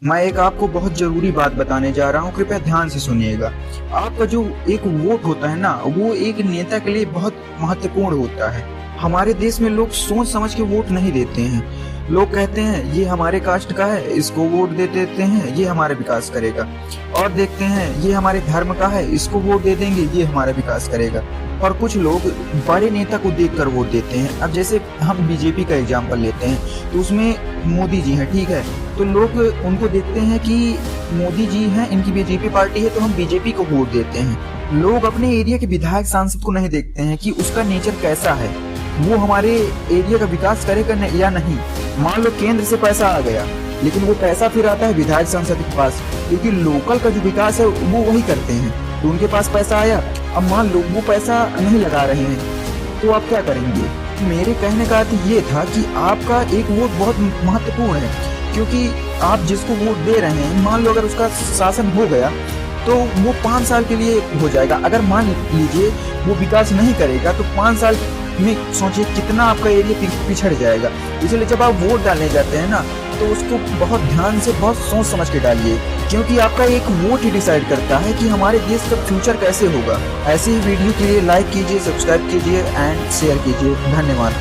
मैं एक आपको बहुत जरूरी बात बताने जा रहा हूँ, कृपया ध्यान से सुनिएगा। आपका जो एक वोट होता है ना, वो एक नेता के लिए बहुत महत्वपूर्ण होता है। हमारे देश में लोग सोच समझ के वोट नहीं देते हैं। लोग कहते हैं ये हमारे कास्ट का है, इसको वोट दे देते हैं, ये हमारा विकास करेगा। और देखते हैं ये हमारे धर्म का है, इसको वोट दे देंगे, ये हमारा विकास करेगा। और कुछ लोग बड़े नेता को देखकर वोट देते हैं। अब जैसे हम बीजेपी का एग्जाम्पल लेते हैं, तो उसमें मोदी जी हैं, ठीक है। तो लोग उनको देखते हैं कि मोदी जी हैं, इनकी बीजेपी पार्टी है, तो हम बीजेपी को वोट देते हैं। लोग अपने एरिया के विधायक सांसद को नहीं देखते हैं कि उसका नेचर कैसा है, वो हमारे एरिया का विकास करेगा या नहीं। मान लो केंद्र से पैसा आ गया, लेकिन वो पैसा फिर आता है विधायक सांसद के पास, क्योंकि लोकल का जो विकास है वो वही करते हैं। तो उनके पास पैसा आया, अब मान लो वो पैसा नहीं लगा रहे हैं, तो आप क्या करेंगे? मेरे कहने का अर्थ ये था कि आपका एक वोट बहुत महत्वपूर्ण है, क्योंकि आप जिसको वोट दे रहे हैं, मान लो अगर उसका शासन हो गया तो वो 5 साल के लिए हो जाएगा। अगर मान लीजिए वो विकास नहीं करेगा तो 5 साल में सोचिए कितना आपका एरिया पिछड़ जाएगा। इसलिए जब आप वोट डालने जाते हैं ना, तो उसको बहुत ध्यान से, बहुत सोच समझ के डालिए, क्योंकि आपका एक वोट ही डिसाइड करता है कि हमारे देश का फ्यूचर कैसे होगा। ऐसे ही वीडियो के लिए लाइक कीजिए, सब्सक्राइब कीजिए एंड शेयर कीजिए। धन्यवाद।